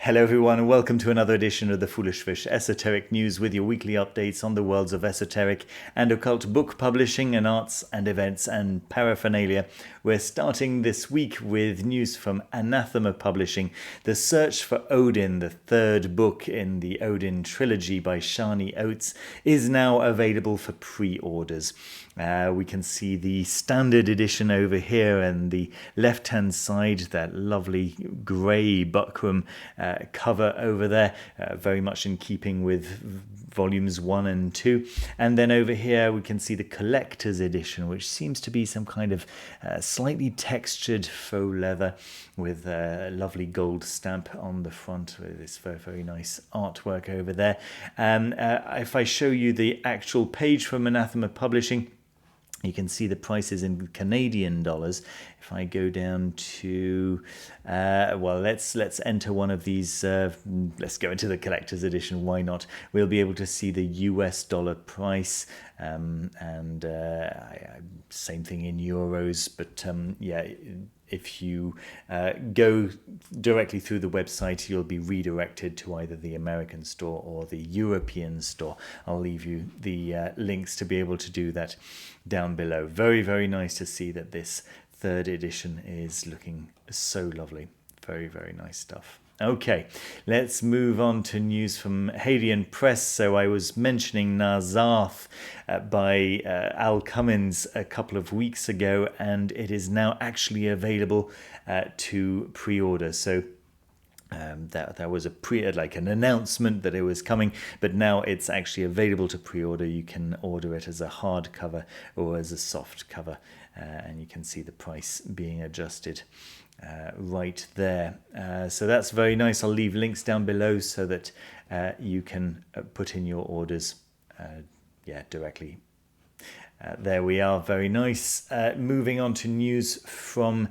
Hello everyone and welcome to another edition of the Foolish Fish Esoteric News with your weekly updates on the worlds of esoteric and occult book publishing and arts and events and paraphernalia. We're starting this week with news from Anathema Publishing. The Search for Óðinn, the third book in the Óðinn trilogy by Shani Oates, is now available for pre-orders. We can see the standard edition over here and the left-hand side, that lovely grey buckram cover over there, very much in keeping with volumes 1 and 2. And then over here we can see the collector's edition, which seems to be some kind of slightly textured faux leather with a lovely gold stamp on the front with this very, very nice artwork over there. If I show you the actual page from Anathema Publishing, you can see the prices in Canadian dollars. If I go down to, let's enter one of these. Let's go into the collector's edition. Why not? We'll be able to see the US dollar price, and same thing in euros. But if you go directly through the website, you'll be redirected to either the American store or the European store. I'll leave you the links to be able to do that down below. Very, very nice to see that this third edition is looking so lovely. Very, very nice stuff. Okay, let's move on to news from Hadean Press. So I was mentioning Nazarth by Al Cummins a couple of weeks ago, and it is now actually available to pre-order. So that was an announcement that it was coming, but now it's actually available to pre-order. You can order it as a hardcover or as a soft cover, and you can see the price being adjusted right there. So that's very nice. I'll leave links down below so that you can put in your orders directly. There we are. Very nice. Moving on to news from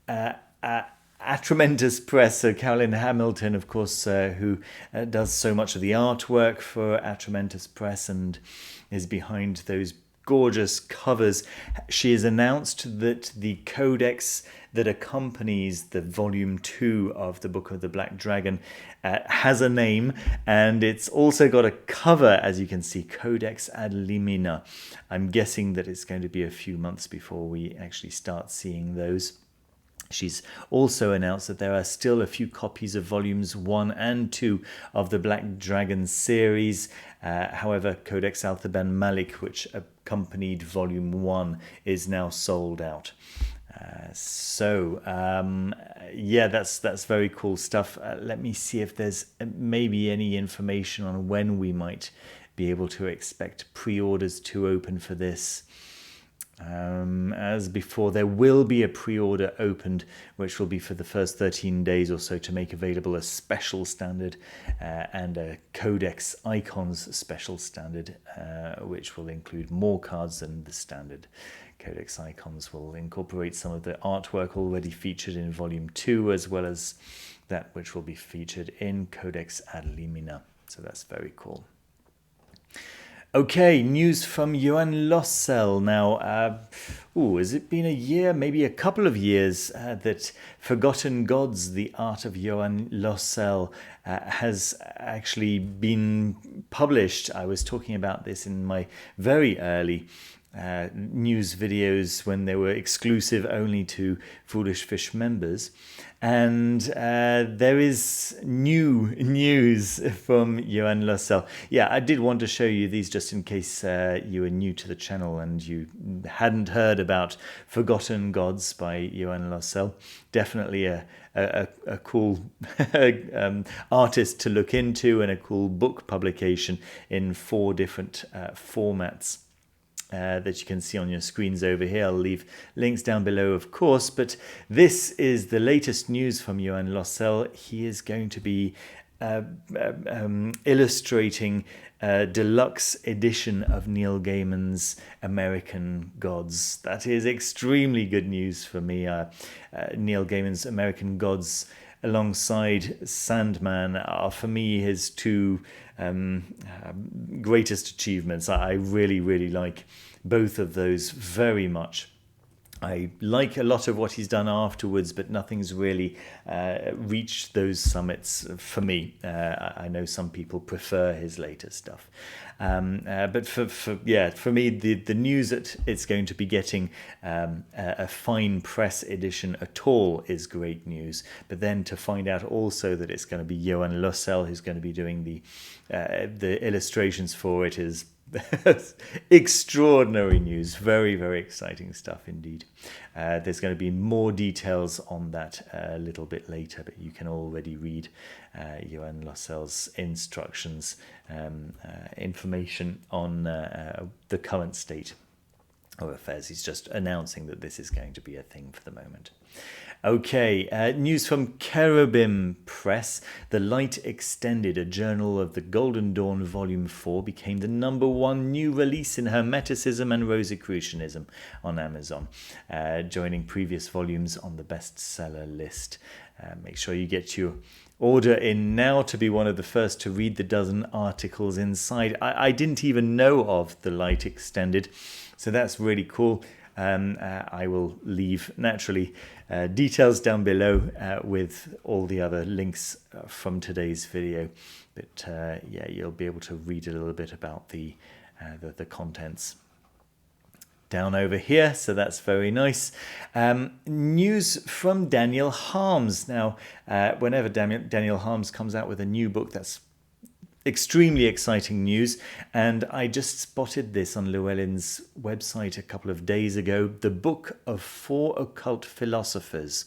Atramentus Press. So Carolyn Hamilton, of course, who does so much of the artwork for Atramentus Press and is behind those gorgeous covers. She has announced that the codex that accompanies the volume 2 of the Book of the Black Dragon has a name, and it's also got a cover, as you can see, Codex Ad Limina. I'm guessing that it's going to be a few months before we actually start seeing those. She's also announced that there are still a few copies of volumes 1 and 2 of the Black Dragon series. However, Codex Altheban Malik, which accompanied volume 1, is now sold out. That's very cool stuff. Let me see if there's maybe any information on when we might be able to expect pre-orders to open for this. As before, there will be a pre-order opened, which will be for the first 13 days or so to make available a special standard and a Codex Icons special standard, which will include more cards than the standard. Codex Icons will incorporate some of the artwork already featured in Volume 2, as well as that which will be featured in Codex Ad Limina. So that's very cool. Okay, news from Yoann Lossel. Now, has it been a year, maybe a couple of years, that Forgotten Gods, the Art of Yoann Lossel, has actually been published. I was talking about this in my very early news videos when they were exclusive only to Foolish Fish members. And there is new news from Yoann Lossel. Yeah, I did want to show you these just in case you were new to the channel and you hadn't heard about Forgotten Gods by Yoann Lossel. Definitely a cool artist to look into, and a cool book publication in 4 different formats. That you can see on your screens over here. I'll leave links down below, of course, but this is the latest news from Yoann Lossel. He is going to be illustrating a deluxe edition of Neil Gaiman's American Gods. That is extremely good news for me. Neil Gaiman's American Gods alongside Sandman are, for me, his 2 greatest achievements. I really, really like both of those very much. I like a lot of what he's done afterwards, but nothing's really reached those summits for me. I know some people prefer his later stuff. But for me, the news that it's going to be getting a fine press edition at all is great news. But then to find out also that it's going to be Yoann Lossel who's going to be doing the illustrations for it is extraordinary news. Very, very exciting stuff indeed. There's going to be more details on that a little bit later, but you can already read Yoann Lossel's instructions, information on the current state of affairs. He's just announcing that this is going to be a thing for the moment. Okay, news from Cherubim Press. The Light Extended, a journal of the Golden Dawn, Volume 4, became the #1 new release in Hermeticism and Rosicrucianism on Amazon, joining previous volumes on the bestseller list. Make sure you get your order in now to be one of the first to read the dozen articles inside. I didn't even know of The Light Extended, so that's really cool. I will leave, naturally, details down below with all the other links from today's video. But yeah, you'll be able to read a little bit about the contents down over here, so that's very nice. News from Daniel Harms. Now, whenever Daniel Harms comes out with a new book, that's extremely exciting news, and I just spotted this on Llewellyn's website a couple of days ago. The Book of 4 Occult Philosophers,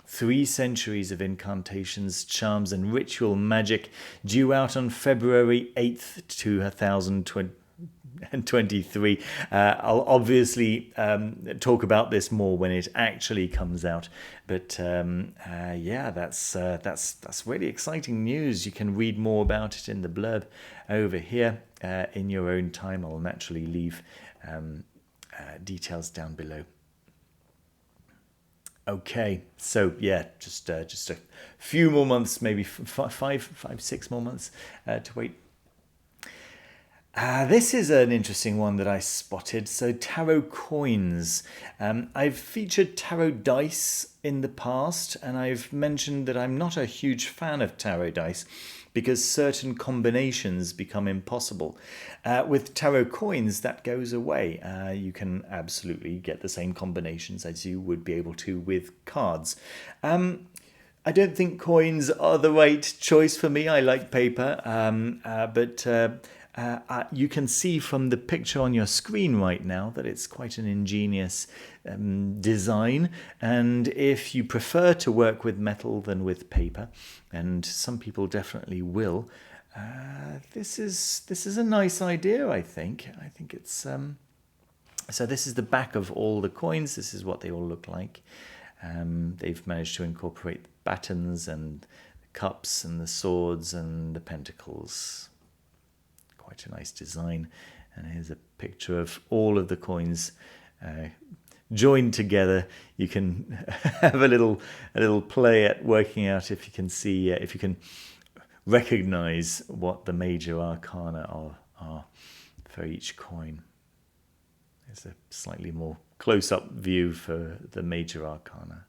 3 centuries of incantations, charms and ritual magic, due out on February 8th, 2023. I'll obviously talk about this more when it actually comes out, but yeah, that's really exciting news. You can read more about it in the blurb over here in your own time. I'll naturally leave details down below. Okay, so yeah, just a few more months, maybe 6 more months to wait. This is an interesting one that I spotted. So tarot coins. I've featured tarot dice in the past, and I've mentioned that I'm not a huge fan of tarot dice because certain combinations become impossible. With tarot coins, that goes away. You can absolutely get the same combinations as you would be able to with cards. I don't think coins are the right choice for me. I like paper, but you can see from the picture on your screen right now that it's quite an ingenious design, and if you prefer to work with metal than with paper, and some people definitely will, this is a nice idea. I think it's so this is the back of all the coins. This is what they all look like. They've managed to incorporate the batons and the cups and the swords and the pentacles. Quite a nice design, and here's a picture of all of the coins joined together. You can have a little play at working out if you can see if you can recognize what the major arcana are for each coin. There's a slightly more close-up view for the major arcana.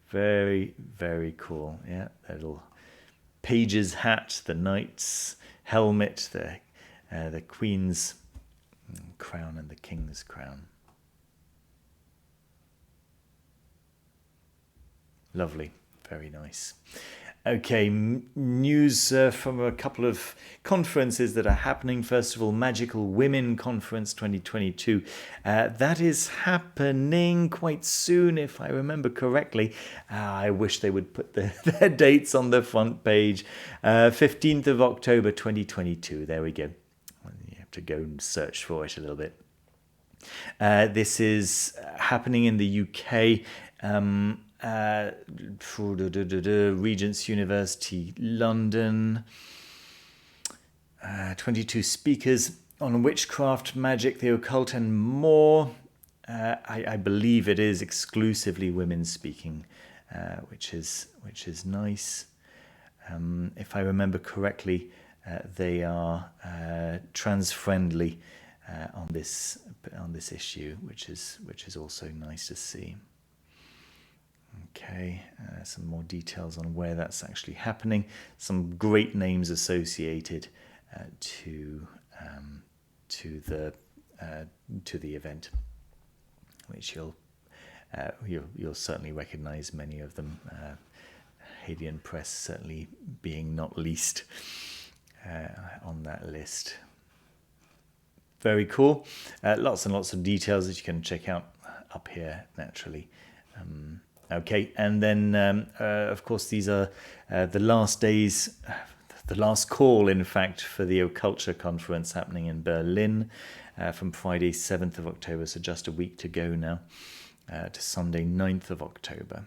Very, very cool. Yeah, the little page's hat, the knight's helmet, the queen's crown and the king's crown. Lovely, very nice. Okay, news from a couple of conferences that are happening. First of all, Magickal Women Conference 2022. That is happening quite soon, if I remember correctly. I wish they would put their dates on the front page. 15th of October 2022. There we go. You have to go and search for it a little bit. This is happening in the UK. Regent's University London, 22 speakers on witchcraft, magic, the occult and more. I believe it is exclusively women speaking, which is nice. If I remember correctly, they are trans friendly, on this issue, which is also nice to see. Okay, some more details on where that's actually happening. Some great names associated to the event, which you'll certainly recognise many of them. Hadean Press certainly being not least on that list. Very cool. Lots and lots of details that you can check out up here naturally. Okay, and then of course these are the last days, the last call in fact for the Occulture conference happening in Berlin from Friday 7th of October, so just a week to go now, to Sunday 9th of October.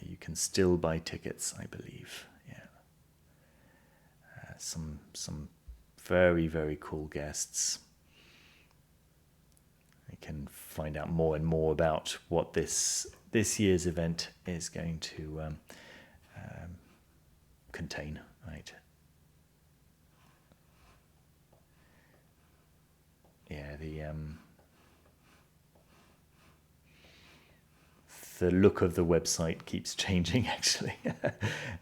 You can still buy tickets, I believe. Yeah. Some very, very cool guests. You can find out more and more about what this year's event is going to contain, right? Yeah, the look of the website keeps changing actually.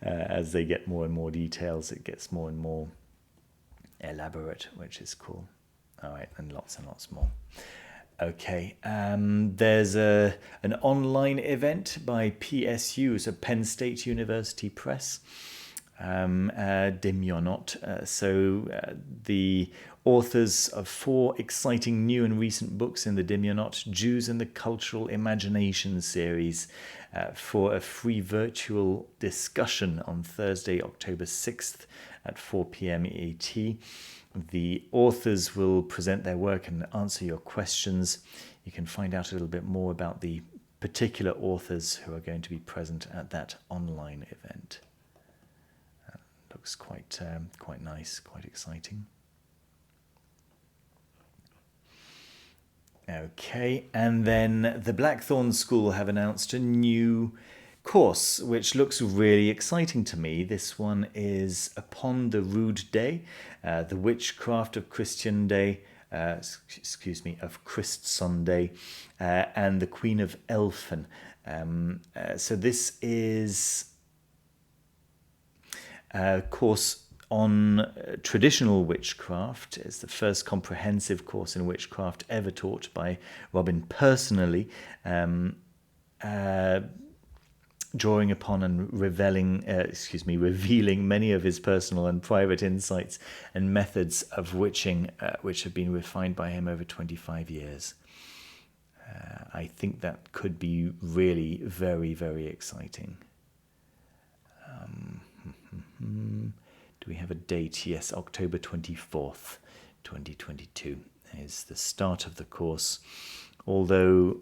As they get more and more details, it gets more and more elaborate, which is cool. All right, and lots more. Okay, there's an online event by PSU, so Penn State University Press, Dimyonot. The authors of 4 exciting new and recent books in the Dimyonot Jews and the Cultural Imagination series for a free virtual discussion on Thursday, October 6th at 4 p.m. ET. The authors will present their work and answer your questions. You can find out a little bit more about the particular authors who are going to be present at that online event. Looks quite nice, quite exciting. Okay, and then the Blackthorn School have announced a new course, which looks really exciting to me. This one is Upon the Rood-Day, the Witchcraft of Christsonday, of Christsonday, and the Queen of Elphen. So this is a course on traditional witchcraft. It's the first comprehensive course in witchcraft ever taught by Robin personally, drawing upon and revealing many of his personal and private insights and methods of witching, which have been refined by him over 25 years. I think that could be really very, very exciting. Do we have a date? Yes, October 24th, 2022 is the start of the course. Although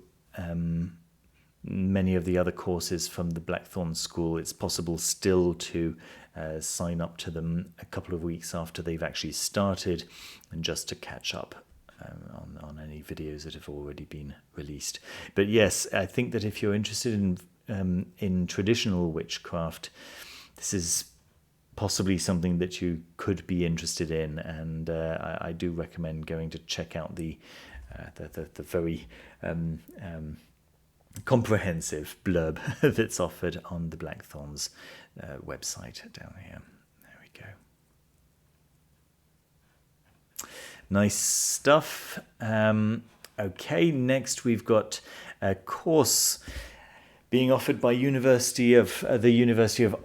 many of the other courses from the Blackthorn School, it's possible still to sign up to them a couple of weeks after they've actually started, and just to catch up on any videos that have already been released. But yes, I think that if you're interested in traditional witchcraft, this is possibly something that you could be interested in, and I do recommend going to check out the very comprehensive blurb that's offered on the Blackthorn's website down here. There we go. Nice stuff. Okay, next we've got a course being offered by the University of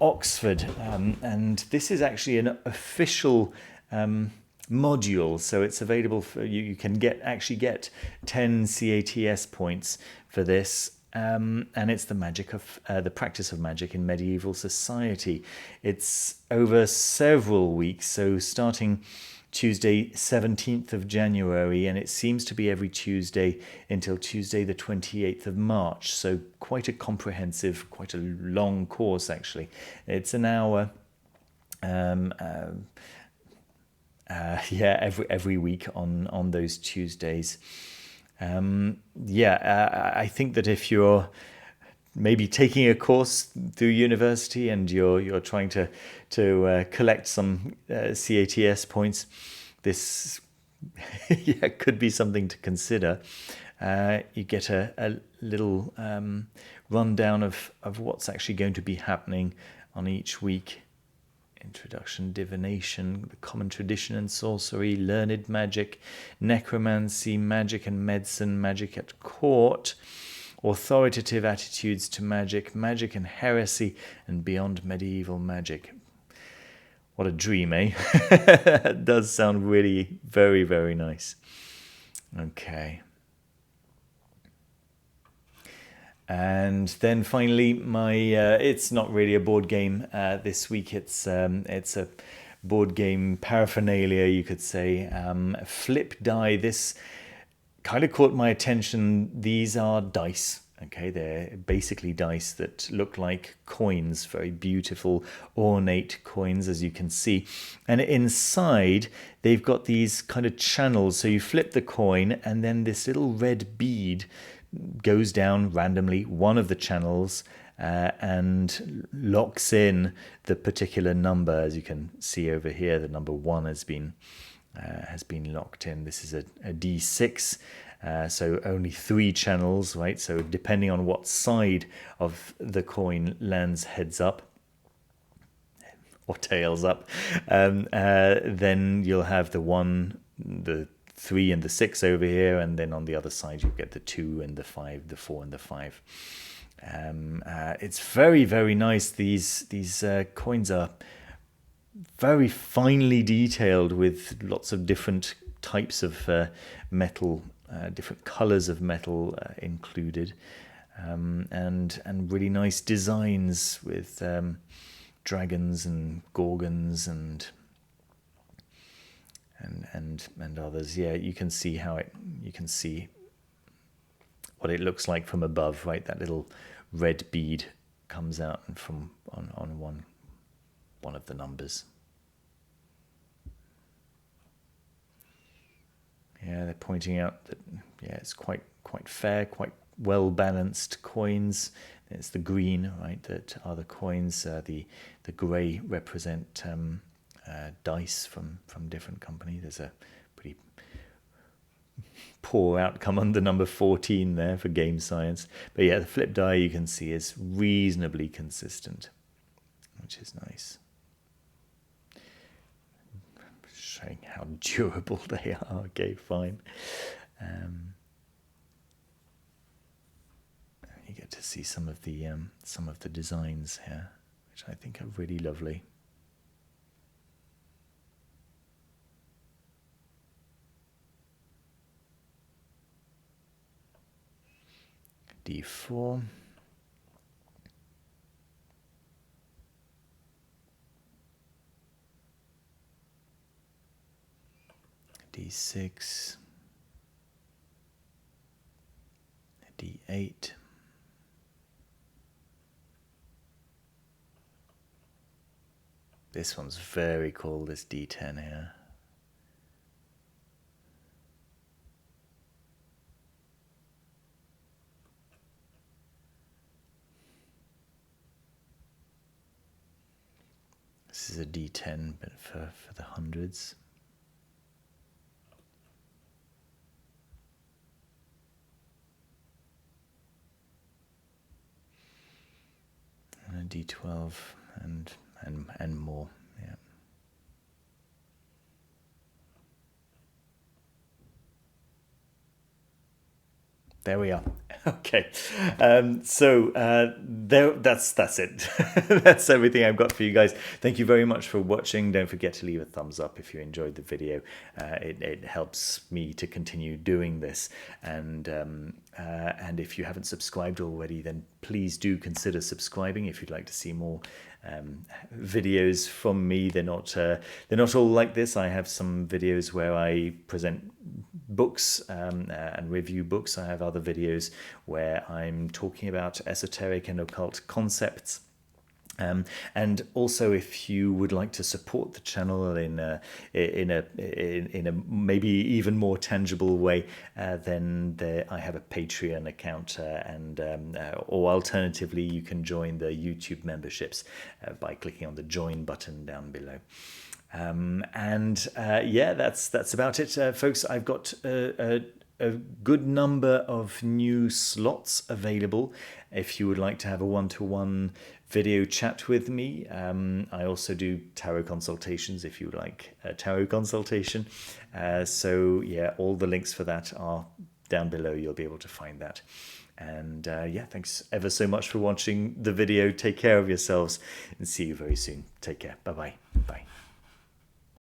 Oxford, and this is actually an official module, so it's available for you. You can get 10 CATS points for this, and it's the practice of magic in medieval society. It's over several weeks, so starting Tuesday 17th of January, and it seems to be every Tuesday until Tuesday the 28th of March, so quite a comprehensive, quite a long course actually. It's an hour every week on those Tuesdays. I think that if you're maybe taking a course through university and you're trying to collect some CATS points, this yeah, could be something to consider. You get a little rundown of what's actually going to be happening on each week. Introduction, divination, the common tradition and sorcery, learned magic, necromancy, magic and medicine, magic at court, authoritative attitudes to magic, magic and heresy, and beyond medieval magic. What a dream, eh? It does sound really very, very nice. Okay. And then finally, my it's not really a board game this week. It's a board game paraphernalia, you could say. FlipDie. This kind of caught my attention. These are dice. Okay, they're basically dice that look like coins, very beautiful, ornate coins, as you can see. And inside, they've got these kind of channels. So you flip the coin, and then this little red bead goes down randomly one of the channels and locks in the particular number. As you can see over here, the number 1 has been locked in. This is a D6, so only 3 channels, right? So depending on what side of the coin lands heads up or tails up, then you'll have the 1, the 3 and the 6 over here, and then on the other side you get the 2 and the 5, the 4 and the 5. It's very, very nice. These coins are very finely detailed with lots of different types of metal, different colors of metal included, and really nice designs with dragons and gorgons and others. Yeah, you can see what it looks like from above, right? That little red bead comes out and from on one of the numbers. Yeah, they're pointing out that it's quite fair, quite well balanced coins. It's the green, right, that are the coins. The grey represent dice from different companies. There's a pretty poor outcome on the number 14 there for game science. But yeah, the FlipDie, you can see, is reasonably consistent, which is nice. Showing how durable they are. Okay, fine. You get to see some of the designs here, which I think are really lovely. D4. D6. D8. This one's very cool, this D10 here. This is a D10, but for the hundreds. And a D12 and more, yeah. There we are. Okay, so that's it. That's everything I've got for you guys. Thank you very much for watching. Don't forget to leave a thumbs up if you enjoyed the video. It helps me to continue doing this. And if you haven't subscribed already, then please do consider subscribing if you'd like to see more videos from me. They're not all like this. I have some videos where I present books and review books. I have other videos where I'm talking about esoteric and occult concepts. And also, if you would like to support the channel in a maybe even more tangible way, then I have a Patreon account, or alternatively, you can join the YouTube memberships by clicking on the join button down below. Yeah, that's about it, folks. I've got a good number of new slots available if you would like to have a one-to-one video chat with me. I also do tarot consultations if you would like a tarot consultation. So yeah, all the links for that are down below. You'll be able to find that. And yeah, thanks ever so much for watching the video. Take care of yourselves and see you very soon. Take care. Bye-bye. Bye.